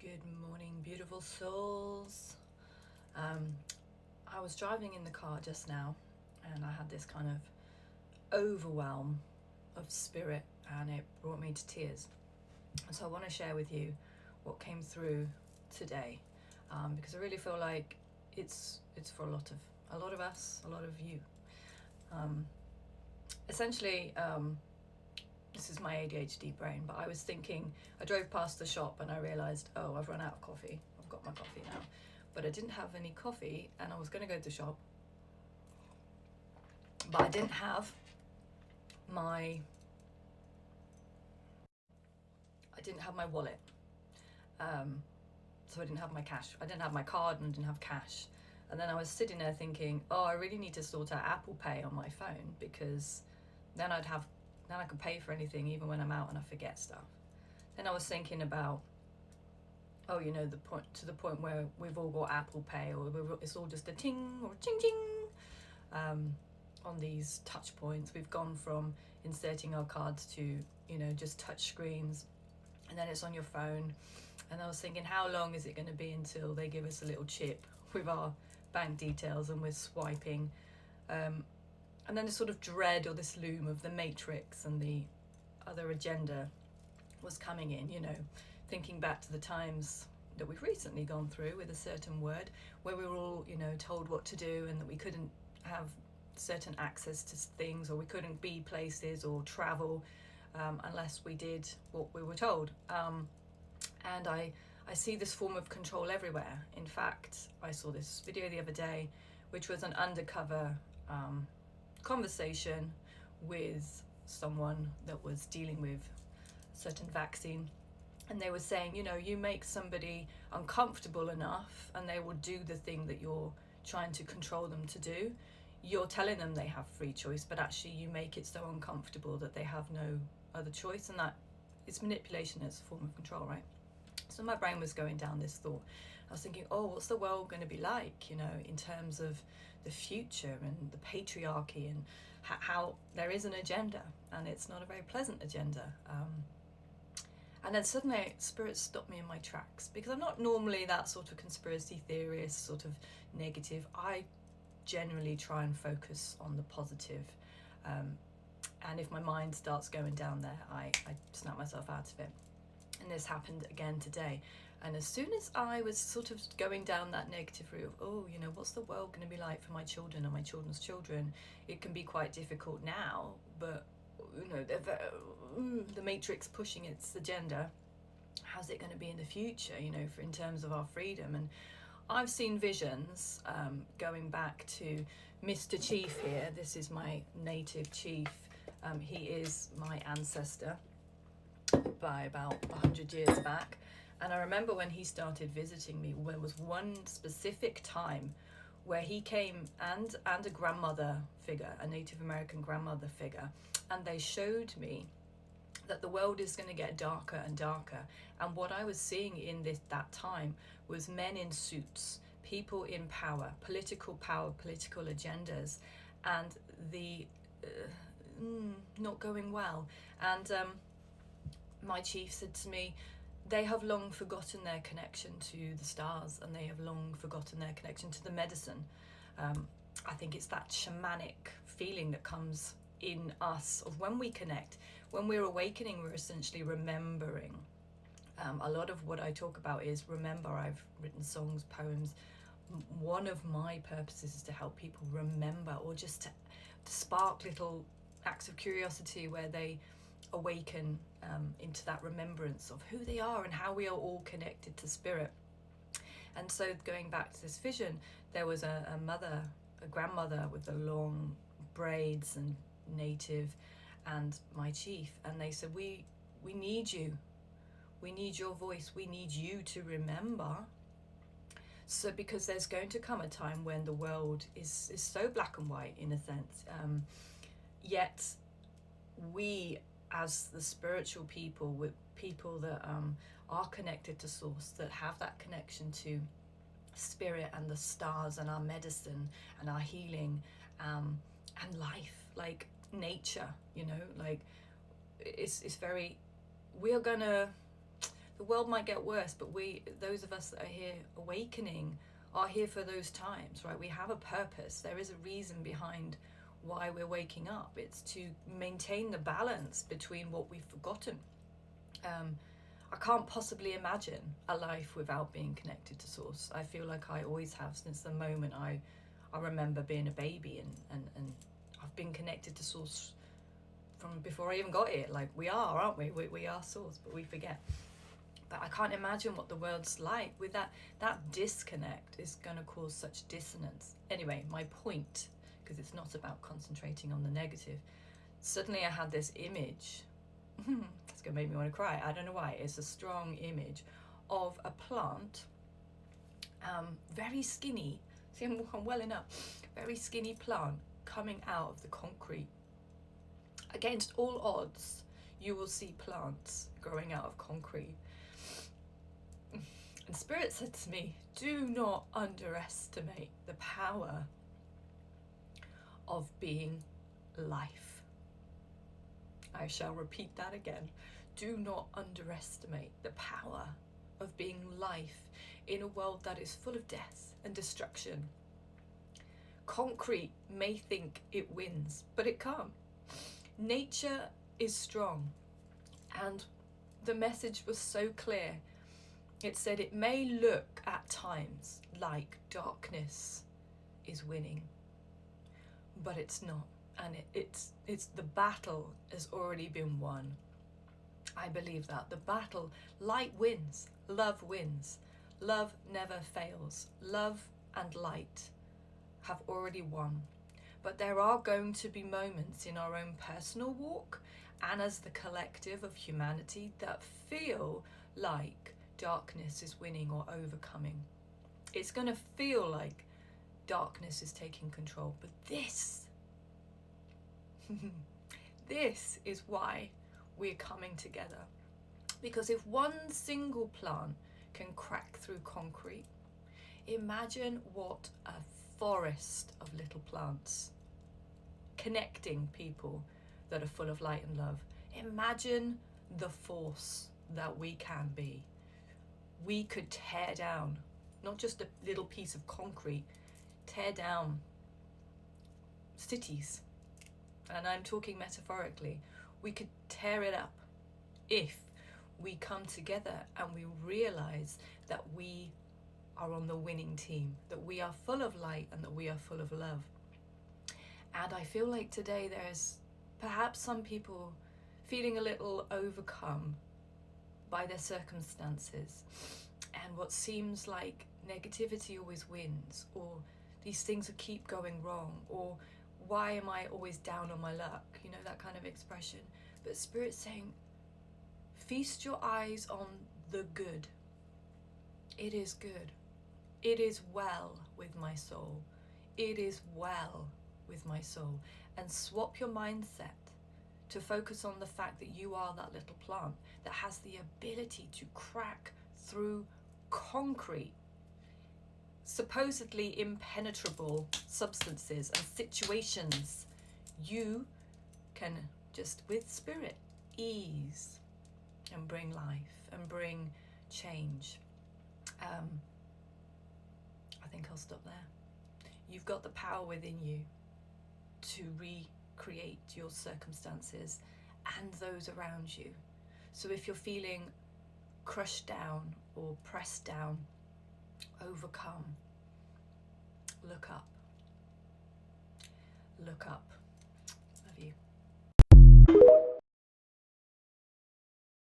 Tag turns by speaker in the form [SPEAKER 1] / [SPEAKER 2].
[SPEAKER 1] Good morning, beautiful souls. I was driving in the car just now and I had this kind of overwhelm of spirit and it brought me to tears. So I want to share with you what came through today, because I really feel like it's for a lot of us, a lot of you. Essentially, this is my ADHD brain, but I was thinking, I drove past the shop and I realized, oh, I've run out of coffee. I've got my coffee now, but I didn't have any coffee and I was going to go to the shop, but I didn't have my wallet. So I didn't have my cash. I didn't have my card and I didn't have cash. And then I was sitting there thinking, oh, I really need to sort out Apple Pay on my phone, because then I could pay for anything even when I'm out and I forget stuff. Then I was thinking about, oh, the point where we've all got Apple Pay, or it's all just a ting or a ching ching. On these touch points, we've gone from inserting our cards to, just touch screens, and then it's on your phone. And I was thinking, how long is it going to be until they give us a little chip with our bank details and we're swiping? And then the sort of dread or this loom of the Matrix and the other agenda was coming in, thinking back to the times that we've recently gone through with a certain word, where we were all, told what to do, and that we couldn't have certain access to things, or we couldn't be places or travel unless we did what we were told. And I see this form of control everywhere. In fact, I saw this video the other day, which was an undercover conversation with someone that was dealing with a certain vaccine. And they were saying, you make somebody uncomfortable enough and they will do the thing that you're trying to control them to do. You're telling them they have free choice, but actually you make it so uncomfortable that they have no other choice. And that it's manipulation as a form of control, right? So my brain was going down this thought. I was thinking, oh, what's the world going to be like, in terms of the future and the patriarchy, and how there is an agenda, and it's not a very pleasant agenda. And then suddenly Spirit stopped me in my tracks, because I'm not normally that sort of conspiracy theorist, sort of negative. I generally try and focus on the positive. And if my mind starts going down there, I snap myself out of it. And this happened again today. And as soon as I was sort of going down that negative route of, oh, what's the world going to be like for my children and my children's children? It can be quite difficult now, but, the Matrix pushing its agenda, how's it going to be in the future, in terms of our freedom? And I've seen visions going back to Mr. Chief here. This is my native chief. He is my ancestor by about 100 years back. And I remember when he started visiting me, there was one specific time where he came and a grandmother figure, a Native American grandmother figure, and they showed me that the world is going to get darker and darker. And what I was seeing in that time was men in suits, people in power, political agendas, and the not going well. And my chief said to me, they have long forgotten their connection to the stars, and they have long forgotten their connection to the medicine. I think it's that shamanic feeling that comes in us of when we connect. When we're awakening, we're essentially remembering. A lot of what I talk about is remember. I've written songs, poems. One of my purposes is to help people remember, or just to spark little acts of curiosity where they awaken into that remembrance of who they are and how we are all connected to spirit. And so going back to this vision, there was a grandmother with the long braids and native, and my chief, and they said, we need you, we need your voice, we need you to remember. So because there's going to come a time when the world is so black and white in a sense, yet we as the spiritual people, with people that are connected to source, that have that connection to spirit and the stars and our medicine and our healing, and life, like nature, like it's very, we are gonna, The world might get worse, but those of us that are here awakening, are here for those times, right? We have a purpose. There is a reason behind why we're waking up. It's to maintain the balance between what we've forgotten. I can't possibly imagine a life without being connected to Source. I feel like I always have since the moment I remember being a baby, and I've been connected to Source from before I even got here. Like, we are, aren't we? We are Source, but we forget. But I can't imagine what the world's like with that disconnect is going to cause such dissonance. Anyway, my point, because it's not about concentrating on the negative, suddenly I had this image. It's going to make me want to cry. I don't know why. It's a strong image of a plant, very skinny. See, I'm welling up. Very skinny plant coming out of the concrete. Against all odds, you will see plants growing out of concrete. And Spirit said to me, do not underestimate the power of being life. I shall repeat that again. Do not underestimate the power of being life in a world that is full of death and destruction. Concrete may think it wins, but it can't. Nature is strong, and the message was so clear. It said it may look at times like darkness is winning, but it's not. And it's the battle has already been won. I believe that. The battle, light wins, love wins. Love never fails. Love and light have already won. But there are going to be moments in our own personal walk and as the collective of humanity that feel like darkness is winning or overcoming. It's going to feel like darkness is taking control. But this is why we're coming together. Because if one single plant can crack through concrete, imagine what a forest of little plants connecting people that are full of light and love. Imagine the force that we can be. We could tear down, not just a little piece of concrete, tear down cities. And I'm talking metaphorically. We could tear it up if we come together and we realize that we are on the winning team, that we are full of light and that we are full of love. And I feel like today there's perhaps some people feeling a little overcome by their circumstances, and what seems like negativity always wins, or these things will keep going wrong, or why am I always down on my luck? You know, that kind of expression. But Spirit's saying, feast your eyes on the good. It is good. It is well with my soul. It is well with my soul. And swap your mindset to focus on the fact that you are that little plant that has the ability to crack through concrete, supposedly impenetrable substances and situations. You can just, with Spirit, ease and bring life and bring change. I think I'll stop there. You've got the power within you to recreate your circumstances and those around you. So if you're feeling crushed down or pressed down, overcome, look up. Look up.